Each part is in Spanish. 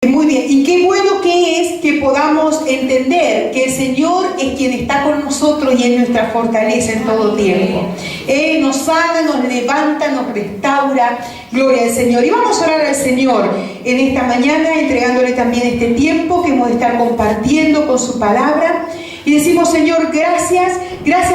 Muy bien, y qué bueno que es que podamos entender que el Señor es quien está con nosotros y es nuestra fortaleza en todo tiempo. Él nos sana, nos levanta, nos restaura. Gloria al Señor. Y vamos a orar al Señor en esta mañana, entregándole también este tiempo que hemos de estar compartiendo con su palabra. Y decimos, Señor, gracias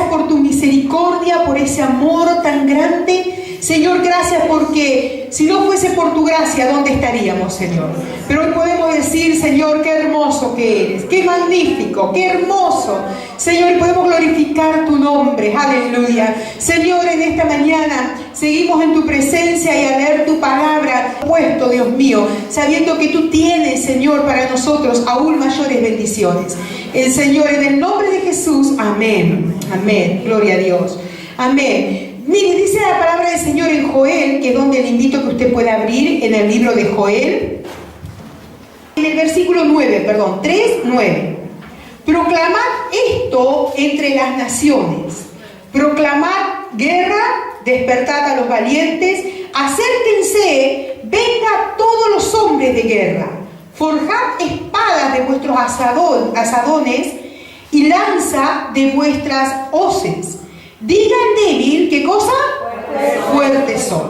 por tu misericordia, por ese amor tan grande. Señor, gracias porque si no fuese por tu gracia, ¿dónde estaríamos, Señor? Pero hoy podemos decir, Señor, qué hermoso que eres, qué magnífico, qué hermoso. Señor, y podemos glorificar tu nombre, aleluya. Señor, en esta mañana seguimos en tu presencia y a leer tu palabra, puesto, Dios mío, sabiendo que tú tienes, Señor, para nosotros aún mayores bendiciones. El Señor, en el nombre de Jesús, amén, amén, gloria a Dios, amén. Mire, dice la palabra del Señor en Joel, que es donde le invito a que usted pueda abrir en el libro de Joel, en el versículo 3:9. Proclamad esto entre las naciones, proclamad guerra, despertad a los valientes, acérquense, venga todos los hombres de guerra, forjad espadas de vuestros asadones y lanza de vuestras hoces. Diga el débil, ¿qué cosa? Fuerte soy.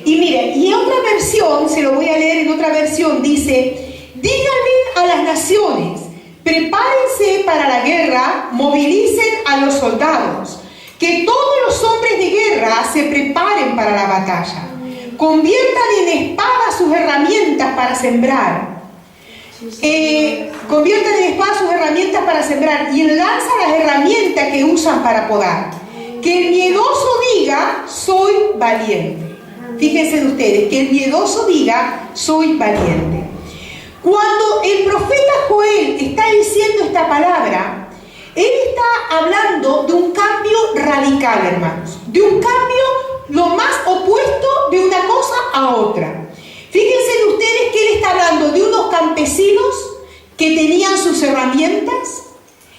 Y mire, y en otra versión, se lo voy a leer en otra versión, dice, díganle a las naciones, prepárense para la guerra, movilicen a los soldados, que todos los hombres de guerra se preparen para la batalla, conviertan en espadas sus herramientas para sembrar. Conviertan en espadas sus herramientas para sembrar y en lanza las herramientas que usan para podar. Que el miedoso diga, soy valiente. Fíjense ustedes, que el miedoso diga, soy valiente. Cuando el profeta Joel está diciendo esta palabra, él está hablando de un cambio radical, hermanos. De un cambio lo más opuesto de una cosa a otra. Fíjense ustedes que él está hablando de unos campesinos que tenían sus herramientas.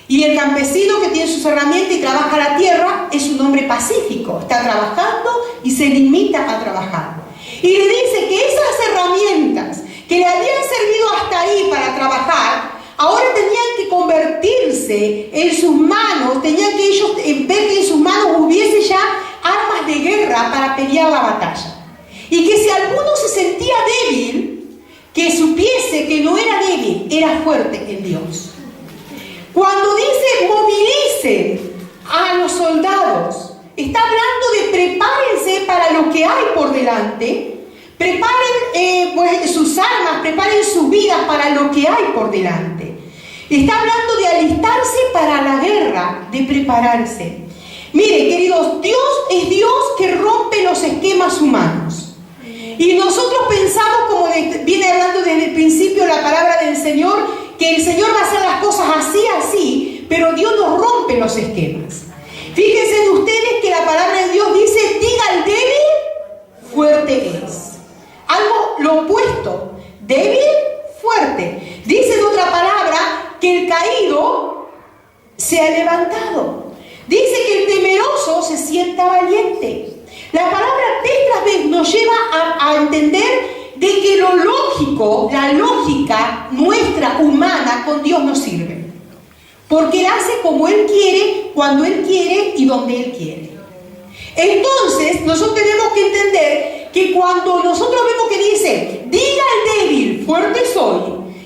Y el campesino que tiene sus herramientas y trabaja la tierra es un hombre pacífico, está trabajando y se limita a trabajar. Y le dice que esas herramientas que le habían servido hasta ahí para trabajar, ahora tenían que convertirse en sus manos, tenían que ellos ver que en sus manos hubiese ya armas de guerra para pelear la batalla. Y que si alguno se sentía débil, que supiese que no era débil, era fuerte en Dios. Cuando dice movilicen a los soldados, está hablando de prepárense para lo que hay por delante, preparen sus armas, preparen sus vidas para lo que hay por delante. Está hablando de alistarse para la guerra, de prepararse. Mire, queridos, Dios es Dios que rompe los esquemas humanos. Y nosotros pensamos, como viene hablando desde el principio la palabra del Señor, que el Señor va a hacer las cosas así, pero Dios nos rompe los esquemas. Fíjense ustedes que la palabra de Dios dice, diga al débil, fuerte es. Algo lo opuesto, débil, fuerte. Dice en otra palabra que el caído se ha levantado. Dice que el temeroso se sienta valiente. La palabra vez tras vez nos lleva a entender de que lo lógico, la lógica nuestra humana con Dios no sirve. Porque Él hace como Él quiere, cuando Él quiere y donde Él quiere. Entonces, nosotros tenemos que entender que cuando nosotros vemos que dice, diga al débil, fuerte soy,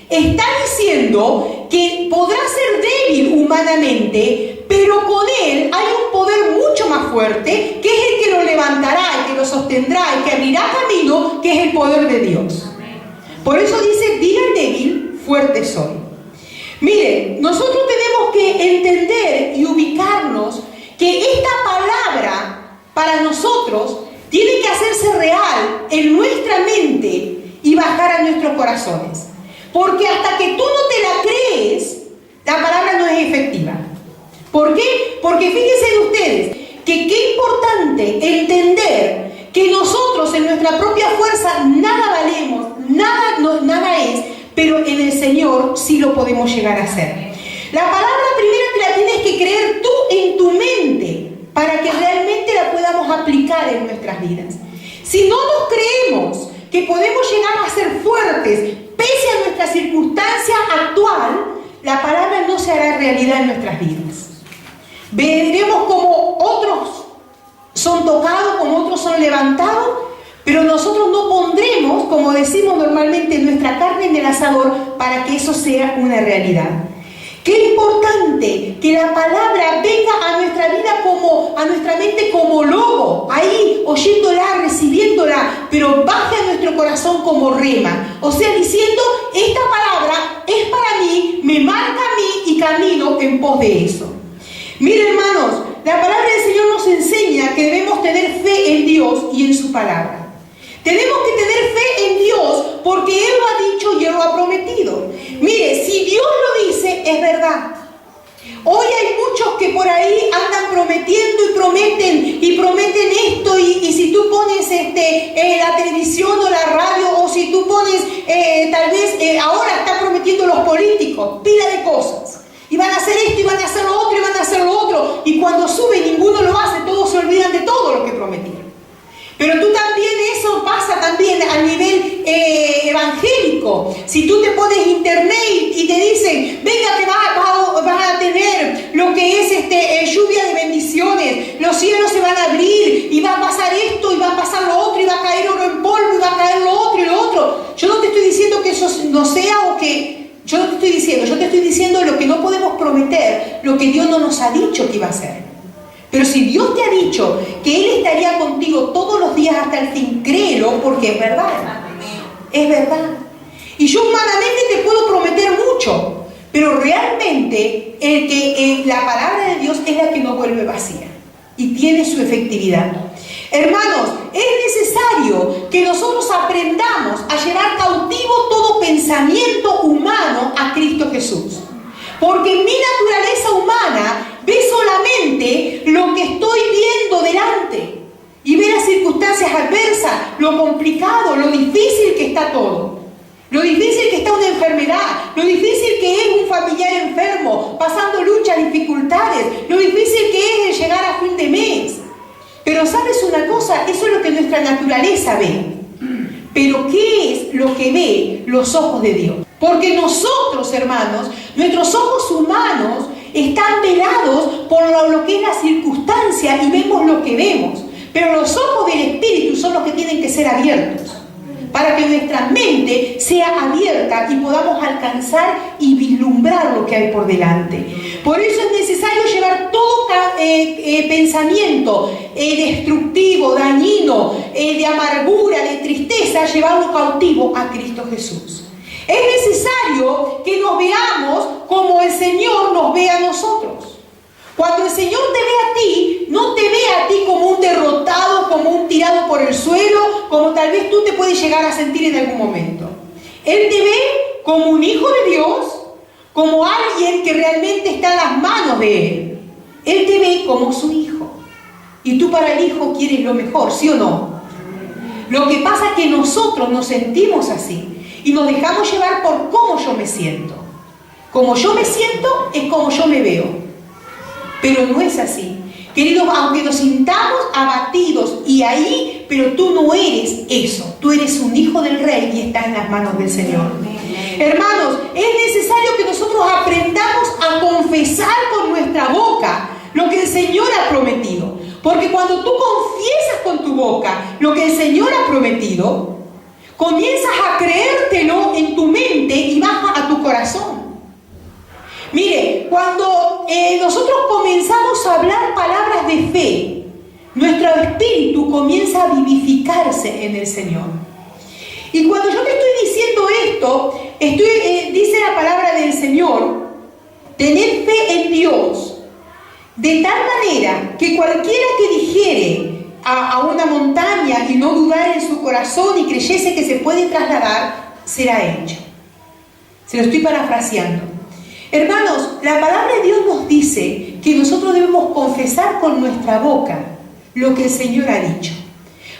está diciendo que podrá ser débil humanamente, pero con Él hay un poder mucho más fuerte, que es el que lo levantará, el que lo sostendrá, el que abrirá camino, que es el poder de Dios. Por eso dice, diga al débil, fuerte soy. Miren, nosotros tenemos que entender y ubicarnos que esta palabra para nosotros tiene que hacerse real en nuestra mente y bajar a nuestros corazones. Porque hasta que tú no te la crees, la palabra no es efectiva. ¿Por qué? Porque fíjense ustedes que qué importante entender que nosotros en nuestra propia fuerza nada valemos, nada es, pero en el Señor sí lo podemos llegar a hacer. La palabra primero que la tienes que creer tú en tu mente para que realmente la podamos aplicar en nuestras vidas. Si no nos creemos que podemos llegar a ser fuertes pese a nuestra circunstancia actual, la palabra no se hará realidad en nuestras vidas. Veremos cómo otros son tocados, como otros son levantados, pero nosotros no pondremos, como decimos normalmente, nuestra carne en el asador para que eso sea una realidad. Qué importante que la palabra venga a nuestra vida a nuestra mente como lobo, ahí oyéndola, recibiéndola, pero baje a nuestro corazón como rema. O sea, diciendo, esta palabra es para mí, me marca a mí y camino en pos de eso. Miren, hermanos, la palabra del Señor nos enseña que debemos tener fe en Dios y en su palabra. Tenemos que tener fe en Dios porque Él lo ha dicho y Él lo ha prometido. Mire, si Dios lo dice, es verdad. Hoy hay muchos que por ahí andan prometiendo y prometen esto, y si tú pones la televisión o la radio, o si tú pones, tal vez ahora están prometiendo los políticos, pila de cosas. Y van a hacer esto, y van a hacer lo otro, y van a hacer lo otro. Y cuando sube ninguno lo hace, todos se olvidan de todo lo que prometieron. Pero tú también, eso pasa también a nivel evangélico. Si tú te pones internet y te dicen, venga que vas a tener lo que es lluvia de bendiciones, los cielos se van a abrir, y va a pasar esto, y va a pasar lo otro, y va a caer oro en polvo, y va a caer lo otro y lo otro. Yo no te estoy diciendo que eso no sea o que... Yo no te estoy diciendo, yo te estoy diciendo lo que no podemos prometer, lo que Dios no nos ha dicho que iba a hacer. Pero si Dios te ha dicho que Él estaría contigo todos los días hasta el fin, créelo, porque es verdad. Es verdad. Y yo humanamente te puedo prometer mucho, pero realmente la palabra de Dios es la que no vuelve vacía y tiene su efectividad. Hermanos, es necesario que nosotros aprendamos a llevar cautivo todo pensamiento humano a Cristo Jesús. Porque mi naturaleza humana ve solamente lo que estoy viendo delante y ve las circunstancias adversas, lo complicado, lo difícil que está todo. Lo difícil que está una enfermedad, lo difícil que es un familiar enfermo, pasando luchas, dificultades, lo difícil que es llegar a fin de mes. Pero ¿sabes una cosa? Eso es lo que nuestra naturaleza ve. Pero ¿qué es lo que ve los ojos de Dios? Porque nosotros, hermanos, nuestros ojos humanos están velados por lo que es la circunstancia y vemos lo que vemos. Pero los ojos del Espíritu son los que tienen que ser abiertos, para que nuestra mente sea abierta y podamos alcanzar y vislumbrar lo que hay por delante. Por eso es necesario llevar todo pensamiento destructivo, dañino, de amargura, de tristeza, llevarlo cautivo a Cristo Jesús. Es necesario que nos veamos como el Señor nos ve a nosotros. Cuando el Señor te ve a ti, no te ve a ti como un derrotado, como un tirado por el suelo, como tal vez tú te puedes llegar a sentir en algún momento. Él te ve como un hijo de Dios, como alguien que realmente está en las manos de Él. Él te ve como su hijo. Y tú para el hijo quieres lo mejor, ¿sí o no? Lo que pasa es que nosotros nos sentimos así y nos dejamos llevar por cómo yo me siento. Como yo me siento es como yo me veo. Pero no es así. Queridos, aunque nos sintamos abatidos y ahí, pero tú no eres eso. Tú eres un hijo del Rey y estás en las manos del Señor. Hermanos, es necesario que nosotros aprendamos a confesar con nuestra boca lo que el Señor ha prometido. Porque cuando tú confiesas con tu boca lo que el Señor ha prometido, comienzas a creértelo en tu mente y baja a tu corazón. Mire, cuando nosotros comenzamos a hablar palabras de fe, nuestro espíritu comienza a vivificarse en el Señor. Y cuando yo te estoy diciendo esto, dice la palabra del Señor, tener fe en Dios, de tal manera que cualquiera que dijere a una montaña y no dudar en su corazón y creyese que se puede trasladar, será hecho. Se lo estoy parafraseando. Hermanos, la palabra de Dios nos dice que nosotros debemos confesar con nuestra boca lo que el Señor ha dicho.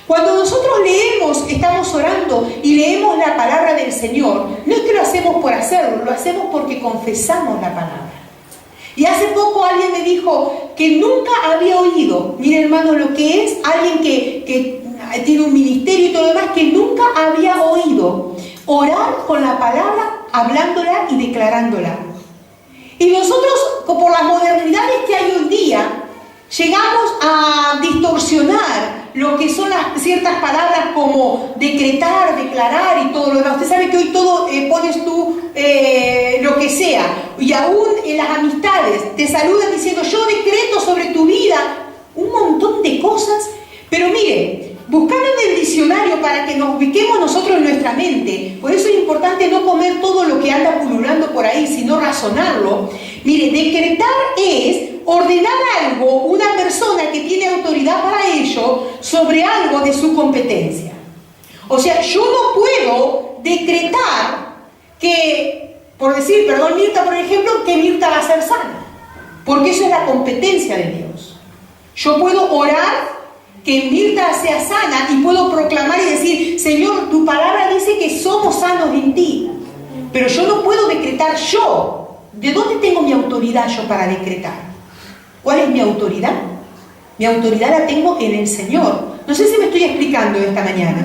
Cuando nosotros leemos, estamos orando y leemos la palabra del Señor, no es que lo hacemos por hacerlo, lo hacemos porque confesamos la palabra. Y hace poco alguien me dijo que nunca había oído, mire hermano, lo que es alguien que tiene un ministerio y todo lo demás, que nunca había oído orar con la palabra, hablándola y declarándola. Y nosotros, por las modernidades que hay hoy día, llegamos a distorsionar lo que son las ciertas palabras como decretar, declarar y todo lo demás. Usted sabe que hoy todo pones tú lo que sea, y aún en las amistades te saludan diciendo yo decreto sobre tu vida, un montón de cosas. Pero mire, buscando en el diccionario para que nos ubiquemos nosotros en nuestra mente, por eso es importante no comer todo lo que anda pululando por ahí, sino razonarlo. Mire, decretar es ordenar algo, una persona que tiene autoridad para ello, sobre algo de su competencia. O sea, yo no puedo decretar que, por decir, perdón Mirta, por ejemplo, que Mirta va a ser sana, porque eso es la competencia de Dios. Yo puedo orar que Mirta sea sana y puedo proclamar y decir, Señor, tu palabra dice que somos sanos en ti, pero yo no puedo decretar yo. ¿De dónde tengo mi autoridad yo para decretar? ¿Cuál es mi autoridad? Mi autoridad la tengo en el Señor. No sé si me estoy explicando esta mañana.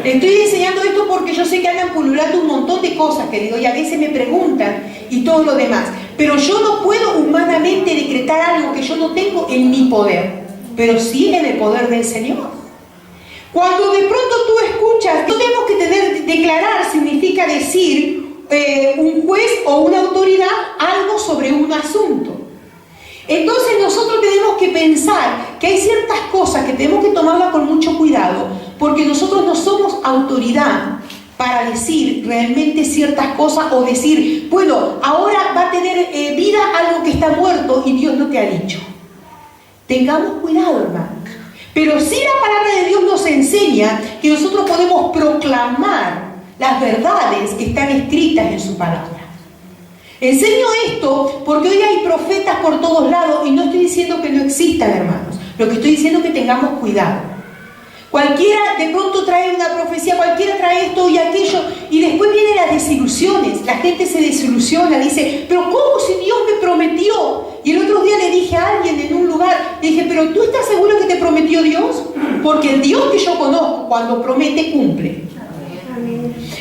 Le estoy enseñando esto porque yo sé que andan pululando un montón de cosas, querido, y a veces me preguntan y todo lo demás. Pero yo no puedo humanamente decretar algo que yo no tengo en mi poder, pero sí en el poder del Señor. Cuando de pronto tú escuchas, no tenemos que declarar significa decir un juez o una autoridad algo sobre un asunto. Entonces nosotros tenemos que pensar que hay ciertas cosas que tenemos que tomarlas con mucho cuidado, porque nosotros no somos autoridad para decir realmente ciertas cosas o decir, bueno, ahora va a tener vida algo que está muerto y Dios no te ha dicho. Tengamos cuidado, hermanos. Pero sí la palabra de Dios nos enseña que nosotros podemos proclamar las verdades que están escritas en su palabra. Enseño esto porque hoy hay profetas por todos lados y no estoy diciendo que no existan, hermanos. Lo que estoy diciendo es que tengamos cuidado. Cualquiera de pronto trae una profecía, cualquiera trae esto y aquello, y después vienen las desilusiones. La gente se desilusiona, dice, pero ¿cómo si Dios me prometió? Y el otro día le dije a alguien en un lugar, le dije, pero ¿tú estás seguro que te prometió Dios? Porque el Dios que yo conozco, cuando promete, cumple.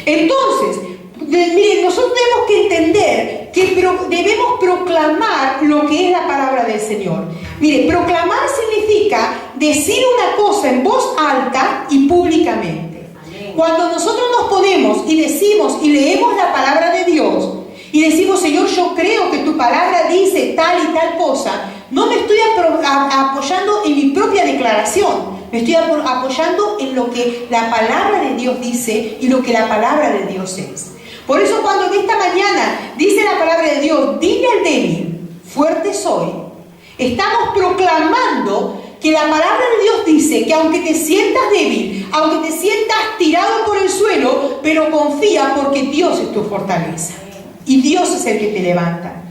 Entonces, miren, nosotros tenemos que entender que debemos proclamar lo que es la palabra del Señor. Mire, proclamar significa decir una cosa en voz alta y públicamente. Cuando nosotros nos ponemos y decimos y leemos la palabra de Dios y decimos, Señor, yo creo que tu palabra dice tal y tal cosa, no me estoy apoyando en mi propia declaración, me estoy apoyando en lo que la palabra de Dios dice y lo que la palabra de Dios es. Por eso cuando en esta mañana dice la palabra de Dios, dile al débil, fuerte soy, estamos proclamando que la palabra de Dios dice que aunque te sientas débil, aunque te sientas tirado por el suelo, pero confía porque Dios es tu fortaleza y Dios es el que te levanta.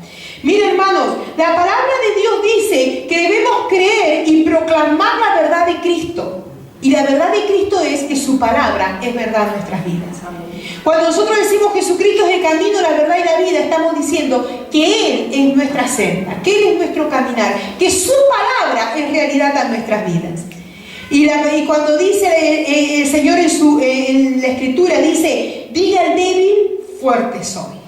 Miren, hermanos, la palabra de Dios dice que debemos creer y proclamar la verdad de Cristo. Y la verdad de Cristo es que su palabra es verdad en nuestras vidas. Cuando nosotros decimos que Jesucristo es el camino, la verdad y la vida, estamos diciendo que Él es nuestra senda, que Él es nuestro caminar, que su palabra es realidad en nuestras vidas. Y cuando dice el Señor en la Escritura, dice, dile al débil, fuerte soy.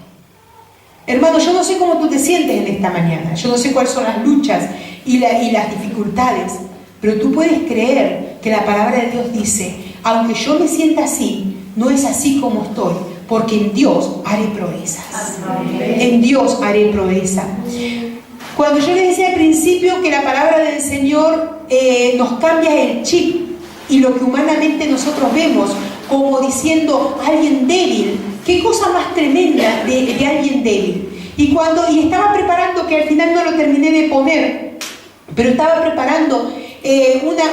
Hermano, yo no sé cómo tú te sientes en esta mañana, yo no sé cuáles son las luchas y las dificultades, pero tú puedes creer que la palabra de Dios dice, aunque yo me sienta así, no es así como estoy, porque en Dios haré proezas. En Dios haré proeza. Cuando yo les decía al principio que la palabra del Señor nos cambia el chip y lo que humanamente nosotros vemos como diciendo alguien débil, qué cosa más tremenda de alguien débil. Y estaba preparando, que al final no lo terminé de poner, pero estaba preparando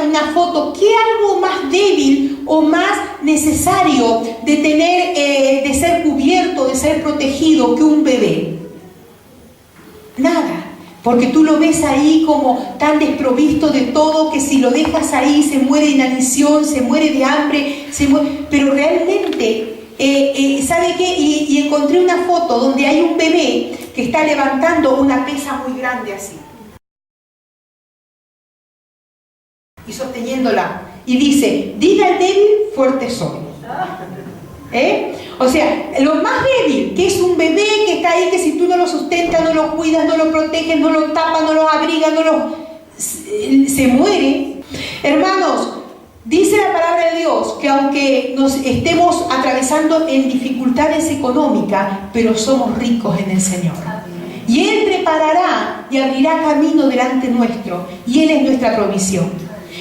una foto, ¿qué algo más débil o más necesario de tener, de ser cubierto, de ser protegido que un bebé? Nada, porque tú lo ves ahí como tan desprovisto de todo que si lo dejas ahí se muere de inanición, se muere de hambre, pero realmente, ¿sabe qué? Y encontré una foto donde hay un bebé que está levantando una pesa muy grande así. Y sosteniéndola, y dice, dile al débil, fuerte soy. O sea, lo más débil, que es un bebé que está ahí, que si tú no lo sustentas, no lo cuidas, no lo proteges, no lo tapas, no lo abrigas, se muere. Hermanos, dice la palabra de Dios que aunque nos estemos atravesando en dificultades económicas, pero somos ricos en el Señor. Y Él preparará y abrirá camino delante nuestro, y Él es nuestra provisión.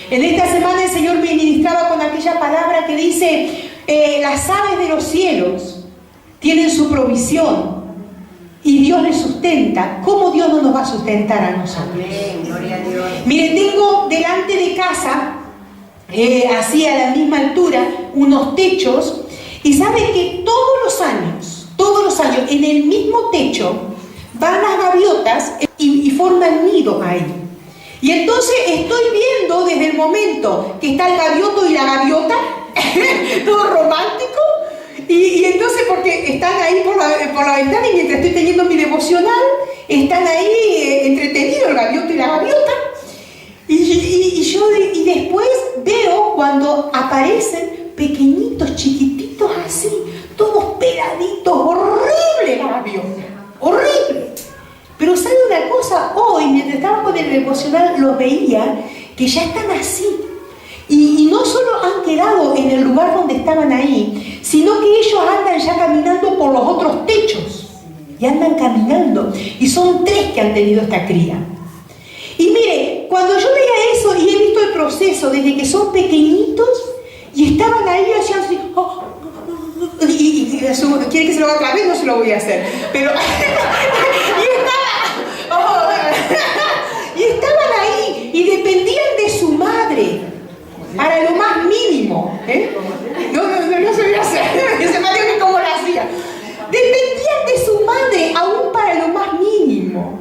En esta semana el Señor me ministraba con aquella palabra que dice, las aves de los cielos tienen su provisión y Dios les sustenta. ¿Cómo Dios no nos va a sustentar a nosotros? Amén, gloria a Dios. Mire, tengo delante de casa, así a la misma altura, unos techos, y sabe que todos los años, en el mismo techo, van las gaviotas y forman nido ahí. Y entonces estoy viendo desde el momento que está el gavioto y la gaviota, todo romántico, y entonces porque están ahí por la ventana y mientras estoy teniendo mi devocional, están ahí entretenidos el gavioto y la gaviota. Y después veo cuando aparecen pequeñitos, chiquititos así, todos peladitos, horrible la gaviota, horrible. Pero ¿sabe una cosa? Hoy, mientras estaba con el devocional, los veía que ya están así. Y no solo han quedado en el lugar donde estaban ahí, sino que ellos andan ya caminando por los otros techos. Y andan caminando. Y son 3 que han tenido esta cría. Y mire, cuando yo veía eso y he visto el proceso desde que son pequeñitos y estaban ahí hacían así, quiere que se lo haga otra vez, no se lo voy a hacer, pero y estaban ahí y dependían de su madre para lo más mínimo, no se voy a hacer, se me dio que cómo lo hacía, dependían de su madre aún para lo más mínimo.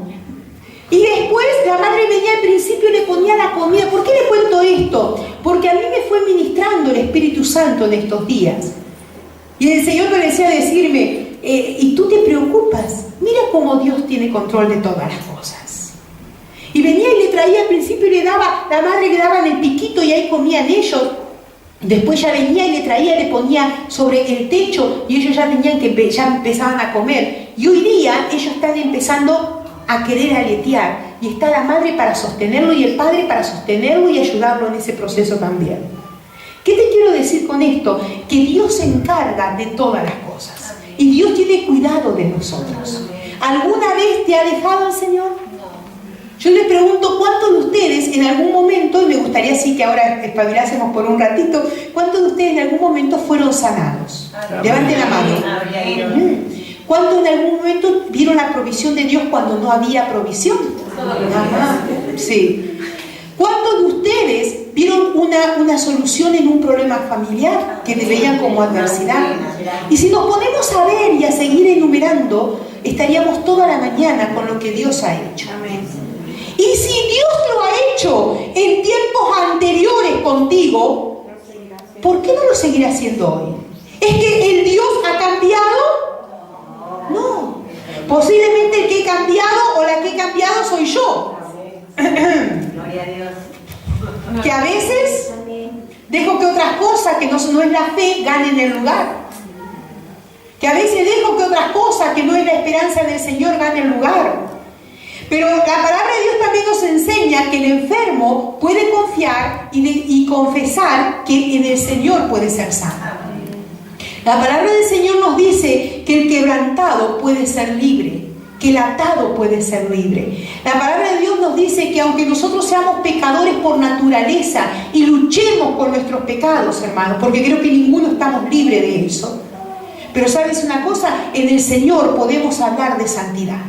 Y después la madre venía al principio y le ponía la comida. ¿Por qué le cuento esto? Porque a mí me fue ministrando el Espíritu Santo en estos días. Y el Señor me decía decirme, ¿y tú te preocupas? Mira cómo Dios tiene control de todas las cosas. Y venía y le traía al principio y le daba, la madre le daba en el piquito y ahí comían ellos. Después ya venía y le traía, le ponía sobre el techo y ellos ya tenían que, ya empezaban a comer. Y hoy día ellos están empezando a querer aletear y está la madre para sostenerlo y el padre para sostenerlo y ayudarlo en ese proceso también. ¿Qué te quiero decir con esto? Que Dios se encarga de todas las cosas y Dios tiene cuidado de nosotros. ¿Alguna vez te ha dejado el Señor? Yo les pregunto, ¿cuántos de ustedes en algún momento, y me gustaría así que ahora espabilásemos por un ratito, ¿cuántos de ustedes en algún momento fueron sanados? Levanten la mano. ¿Cuántos en algún momento vieron la provisión de Dios cuando no había provisión? Ajá, sí. ¿Cuántos de ustedes vieron una solución en un problema familiar que veían como adversidad? Y si nos ponemos a ver y a seguir enumerando, estaríamos toda la mañana con lo que Dios ha hecho. Y si Dios lo ha hecho en tiempos anteriores contigo, ¿por qué no lo seguirá haciendo hoy? ¿Es que el Dios ha cambiado? No, posiblemente el que he cambiado o la que he cambiado soy yo. Gloria a Dios. Que a veces dejo que otras cosas que no es la fe ganen el lugar. Que a veces dejo que otras cosas que no es la esperanza del Señor ganen el lugar. Pero la palabra de Dios también nos enseña que el enfermo puede confiar y confesar que en el Señor puede ser sano. La palabra del Señor nos dice que el quebrantado puede ser libre, que el atado puede ser libre. La palabra de Dios nos dice que aunque nosotros seamos pecadores por naturaleza y luchemos por nuestros pecados, hermanos, porque creo que ninguno estamos libres de eso, pero ¿sabes una cosa? En el Señor podemos hablar de santidad.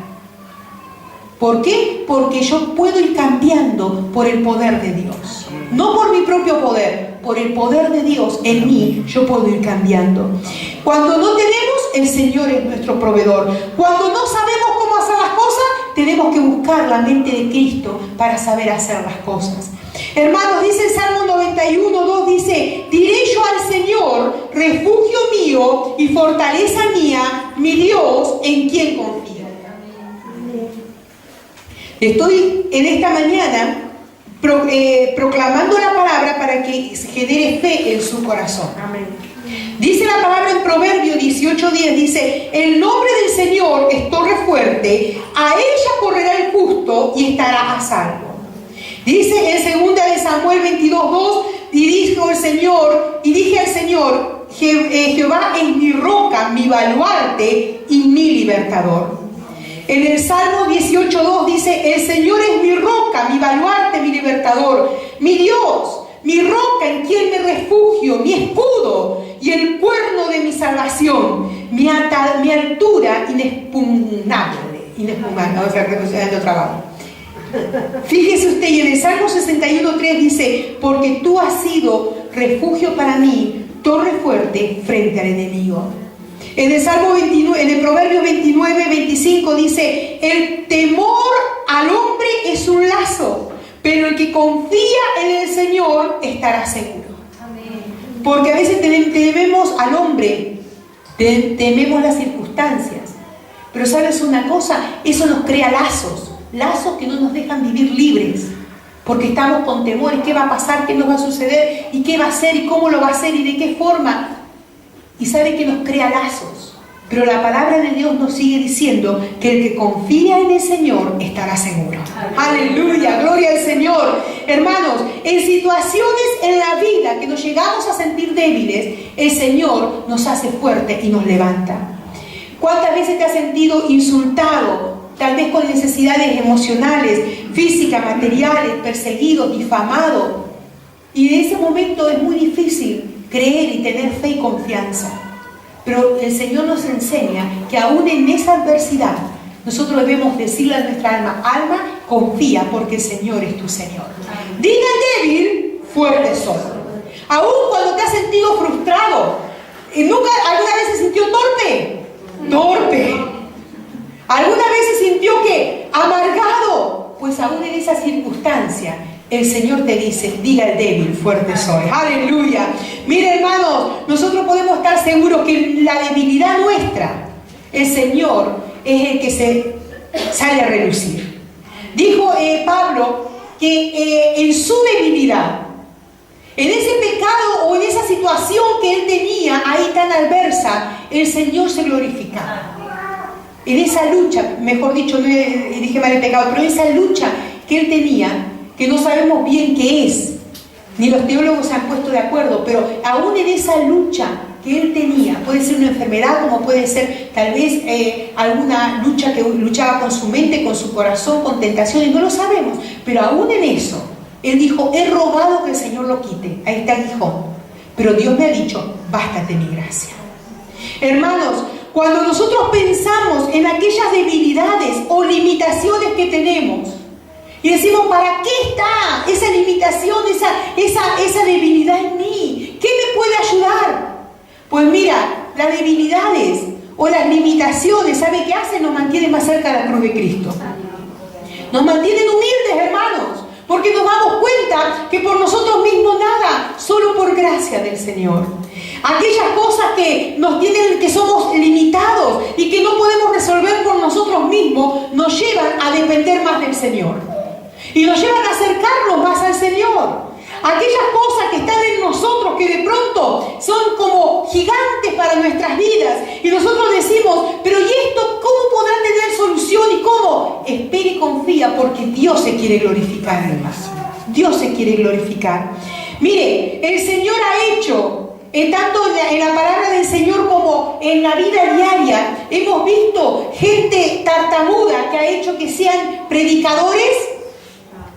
¿Por qué? Porque yo puedo ir cambiando por el poder de Dios. No por mi propio poder, por el poder de Dios en mí yo puedo ir cambiando. Cuando no tenemos, el Señor es nuestro proveedor. Cuando no sabemos cómo hacer las cosas, tenemos que buscar la mente de Cristo para saber hacer las cosas. Hermanos, dice el Salmo 91:2, dice, diré yo al Señor, refugio mío y fortaleza mía, mi Dios, en quien confío. Estoy en esta mañana proclamando la palabra para que genere fe en su corazón. Amén. Dice la palabra en Proverbio 18:10, dice: el nombre del Señor es torre fuerte, a ella correrá el justo y estará a salvo. Dice en 2 de Samuel 22:2, y dijo el Señor, y dije al Señor: Jehová es mi roca, mi baluarte y mi libertador. En el Salmo 18:2 dice: el Señor es mi roca, mi baluarte, mi libertador, mi Dios, mi roca en quien me refugio, mi escudo y el cuerno de mi salvación, mi altura inexpugnable. O sea, de trabajo. Fíjese usted, y en el Salmo 61:3 dice: porque tú has sido refugio para mí, torre fuerte frente al enemigo. En el Salmo 29, en el Proverbio 29:25 dice: el temor al hombre es un lazo, pero el que confía en el Señor estará seguro. Amén. Porque a veces tememos al hombre, tememos las circunstancias, pero ¿sabes una cosa? Eso nos crea lazos que no nos dejan vivir libres, porque estamos con temores. ¿Qué va a pasar? ¿Qué nos va a suceder? ¿Y qué va a hacer? ¿Y cómo lo va a hacer? ¿Y de qué forma? Y sabe que nos crea lazos. Pero la palabra de Dios nos sigue diciendo que el que confía en el Señor estará seguro. Aleluya, gloria al Señor. Hermanos, en situaciones en la vida que nos llegamos a sentir débiles, el Señor nos hace fuertes y nos levanta. ¿Cuántas veces te has sentido insultado? Tal vez con necesidades emocionales, físicas, materiales, perseguido, difamado. Y en ese momento es muy difícil creer y tener fe y confianza. Pero el Señor nos enseña que aún en esa adversidad nosotros debemos decirle a nuestra alma: alma, confía, porque el Señor es tu Señor. Diga al débil: fuerte soy. Aún cuando te has sentido frustrado, ¿alguna vez se sintió torpe? Torpe. ¿Alguna vez se sintió que amargado? Pues aún en esa circunstancia el Señor te dice: diga al débil, fuerte soy. Aleluya. Mire, hermanos, nosotros podemos estar seguros que en la debilidad nuestra, el Señor es el que se sale a relucir. Dijo Pablo que en su debilidad, en ese pecado o en esa situación que él tenía ahí tan adversa, el Señor se glorificaba. En esa lucha, mejor dicho, no dije mal el pecado, pero en esa lucha que él tenía, que no sabemos bien qué es, ni los teólogos se han puesto de acuerdo, pero aún en esa lucha que él tenía, puede ser una enfermedad, como puede ser tal vez alguna lucha que luchaba con su mente, con su corazón, con tentaciones, no lo sabemos, pero aún en eso, él dijo: he rogado que el Señor lo quite. Ahí está el aguijón, pero Dios me ha dicho: bástate mi gracia. Hermanos, cuando nosotros pensamos en aquellas debilidades o limitaciones que tenemos, y decimos: ¿para qué está esa limitación, esa debilidad en mí? ¿Qué me puede ayudar? Pues mira, las debilidades o las limitaciones, ¿sabe qué hacen? Nos mantienen más cerca de la cruz de Cristo. Nos mantienen humildes, hermanos, porque nos damos cuenta que por nosotros mismos nada, solo por gracia del Señor. Aquellas cosas que nos tienen, que somos limitados y que no podemos resolver por nosotros mismos, nos llevan a depender más del Señor. Y nos llevan a acercarnos más al Señor. Aquellas cosas que están en nosotros que de pronto son como gigantes para nuestras vidas. Y nosotros decimos: pero ¿y esto cómo podrá tener solución? ¿Y cómo? Espera y confía, porque Dios se quiere glorificar, hermanos. Dios se quiere glorificar. Mire, el Señor ha hecho, tanto en la palabra del Señor como en la vida diaria, hemos visto gente tartamuda que ha hecho que sean predicadores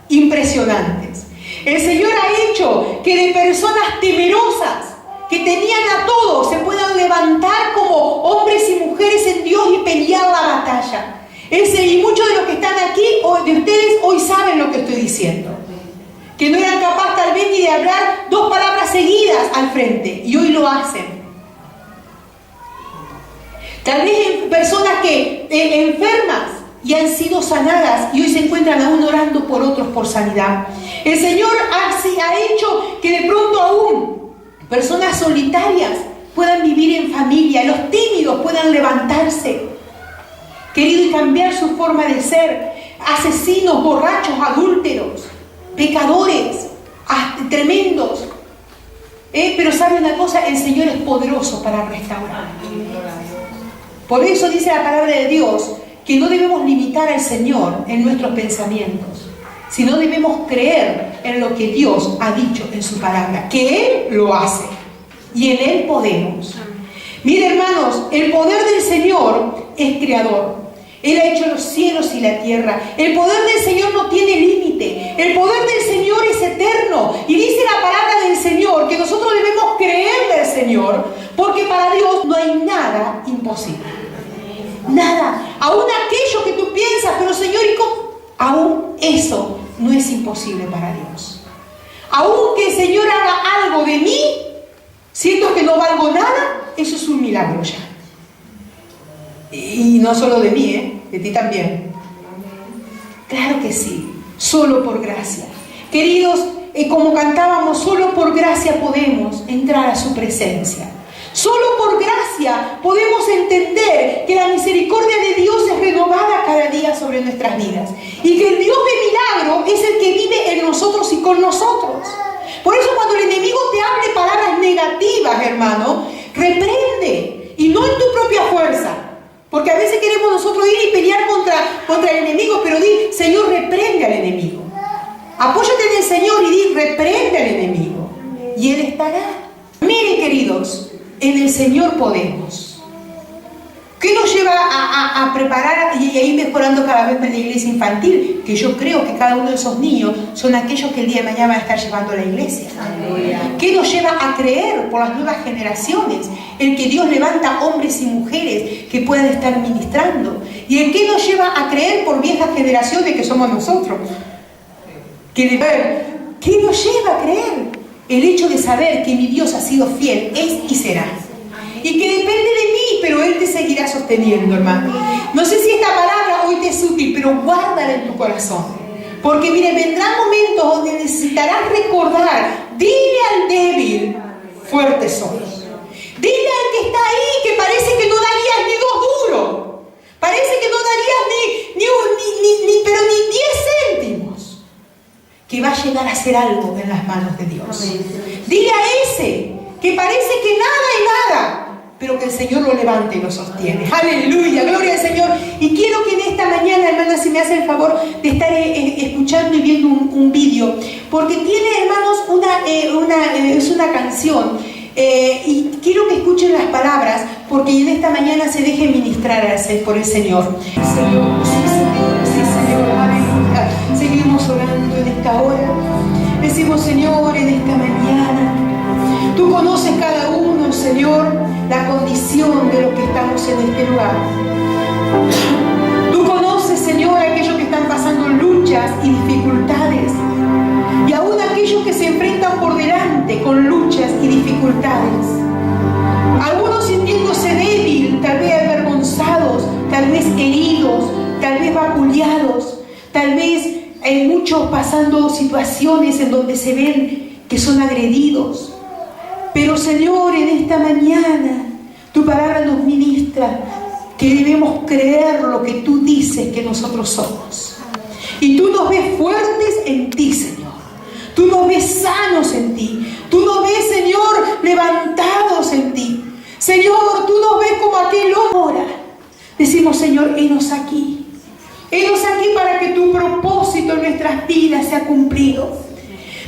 impresionantes. El Señor ha hecho que de personas temerosas, que tenían a todos, se puedan levantar como hombres y mujeres en Dios y pelear la batalla. Y muchos de los que están aquí, o de ustedes, hoy saben lo que estoy diciendo. Que no eran capaces tal vez ni de hablar 2 palabras seguidas al frente, y hoy lo hacen. Tal vez personas que enfermas y han sido sanadas y hoy se encuentran aún orando por otros por sanidad. El Señor ha hecho que de pronto aún personas solitarias puedan vivir en familia, los tímidos puedan levantarse, querido, y cambiar su forma de ser. Asesinos, borrachos, adúlteros, pecadores tremendos, Pero sabe una cosa, el Señor es poderoso para restaurar. Por eso dice la palabra de Dios que no debemos limitar al Señor en nuestros pensamientos, sino debemos creer en lo que Dios ha dicho en su palabra, que Él lo hace y en Él podemos. Mire, hermanos, el poder del Señor es creador. Él ha hecho los cielos y la tierra. El poder del Señor no tiene límite. El poder del Señor es eterno. Y dice la palabra del Señor que nosotros debemos creerle al Señor, porque para Dios no hay nada imposible. Nada. Aún aquello que tú piensas, pero Señor, ¿y cómo? Aún eso no es imposible para Dios. Aún que el Señor haga algo de mí, siento que no valgo nada, eso es un milagro ya. Y no solo de mí, de ti también. Claro que sí, solo por gracia. Queridos, como cantábamos, solo por gracia podemos entrar a su presencia. Solo por gracia podemos entender que la misericordia de Dios es renovada cada día sobre nuestras vidas. Y que el Dios de milagro es el que vive en nosotros y con nosotros. Por eso cuando el enemigo te hable palabras negativas, hermano, reprende. Y no en tu propia fuerza. Porque a veces queremos nosotros ir y pelear contra el enemigo, pero di, Señor, reprende al enemigo. Apóyate en el Señor y di, reprende al enemigo. Y Él estará. Miren, queridos, en el Señor podemos. ¿Qué nos lleva a preparar y a ir mejorando cada vez más la iglesia infantil? Que yo creo que cada uno de esos niños son aquellos que el día de mañana van a estar llevando a la iglesia. ¿Qué nos lleva a creer por las nuevas generaciones? El que Dios levanta hombres y mujeres que puedan estar ministrando. ¿Y el que nos lleva a creer por viejas generaciones que somos nosotros? ¿Qué nos lleva a creer? El hecho de saber que mi Dios ha sido fiel, es y será. Y que depende de mí, pero Él te seguirá sosteniendo, hermano. No sé si esta palabra hoy te es útil, pero guárdala en tu corazón. Porque mire, vendrán momentos donde necesitarás recordar, dile al débil, fuerte soy. Dile al que está ahí, que parece que no darías ni 2 duros. Parece que no darías ni 10 céntimos. Que va a llegar a hacer algo en las manos de Dios. Dile a ese, que parece que nada y nada, pero que el Señor lo levante y lo sostiene. ¡Aleluya! ¡Gloria al Señor! Y quiero que en esta mañana, hermanas, si me hacen el favor de estar escuchando y viendo un vídeo, porque tiene, hermanos, es una canción, y quiero que escuchen las palabras, porque en esta mañana se deje ministrar por el Señor. Señor, sí, Señor, aleluya. Seguimos orando en esta hora. Decimos, Señor, en esta mañana, tú conoces cada uno, Señor, la condición de los que estamos en este lugar. Tú conoces, Señor, a aquellos que están pasando luchas y dificultades. Y aún aquellos que se enfrentan por delante con luchas y dificultades. Algunos sintiéndose débil, tal vez avergonzados, tal vez heridos, tal vez vapuleados, tal vez hay muchos pasando situaciones en donde se ven que son agredidos. Pero Señor, en esta mañana tu palabra nos ministra que debemos creer lo que tú dices que nosotros somos. Y tú nos ves fuertes en ti, Señor. Tú nos ves sanos en ti. Tú nos ves, Señor, levantados en ti. Señor, tú nos ves como aquel hombre. Decimos, Señor, henos aquí. Henos aquí para que tu propósito en nuestras vidas sea cumplido.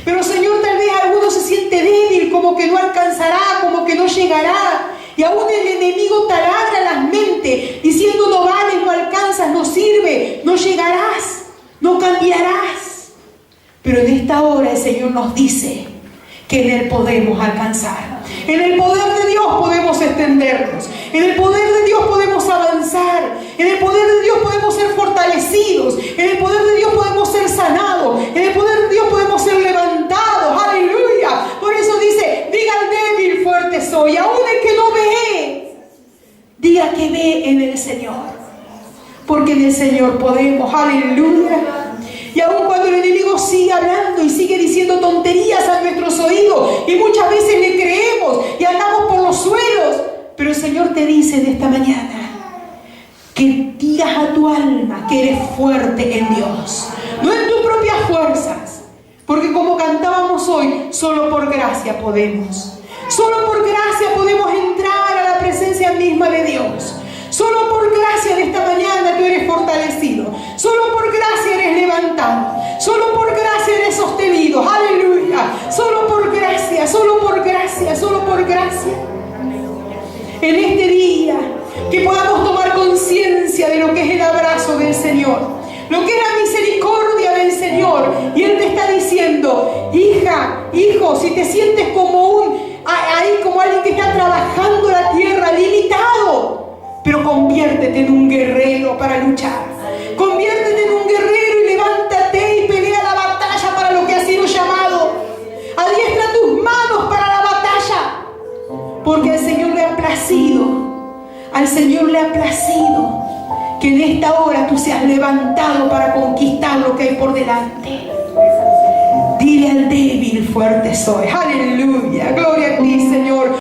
Pero Señor, tal vez alguno se siente débil, como que no alcanzará, como que no llegará. Y aún el enemigo taladra las mentes, diciendo no vales, no alcanzas, no sirve, no llegarás, no cambiarás. Pero en esta hora el Señor nos dice que en Él podemos alcanzar. En el poder de Dios podemos extendernos. En el poder de Dios podemos avanzar. En el poder de Dios podemos ser fortalecidos. En el poder de Dios podemos ser sanados. En el poder de Dios podemos ser levantados. ¡Aleluya! Por eso dice, diga al débil, fuerte soy. Aún el que no ve, diga que ve en el Señor. Porque en el Señor podemos. ¡Aleluya! Y aun cuando el enemigo sigue hablando y sigue diciendo tonterías a nuestros oídos, y muchas veces le creemos y andamos por los suelos, pero el Señor te dice en esta mañana que digas a tu alma que eres fuerte en Dios, no en tus propias fuerzas, porque como cantábamos hoy, solo por gracia podemos. Solo por gracia podemos entrar a la presencia misma de Dios. Solo por gracia de esta mañana tú eres fortalecido. Solo por gracia eres levantado. Solo por gracia eres sostenido. Aleluya. Solo por gracia, solo por gracia, solo por gracia. En este día, que podamos tomar conciencia de lo que es el abrazo del Señor, lo que es la misericordia del Señor. Y Él te está diciendo: hija, hijo, si te sientes como como alguien que está trabajando la tierra, limitado, pero conviértete en un guerrero para luchar. Conviértete en un guerrero y levántate y pelea la batalla para lo que has sido llamado. Adiestra tus manos para la batalla, porque al Señor le ha placido, al Señor le ha placido que en esta hora tú seas levantado para conquistar lo que hay por delante. Dile al débil: fuerte soy. Aleluya, gloria a ti, Señor.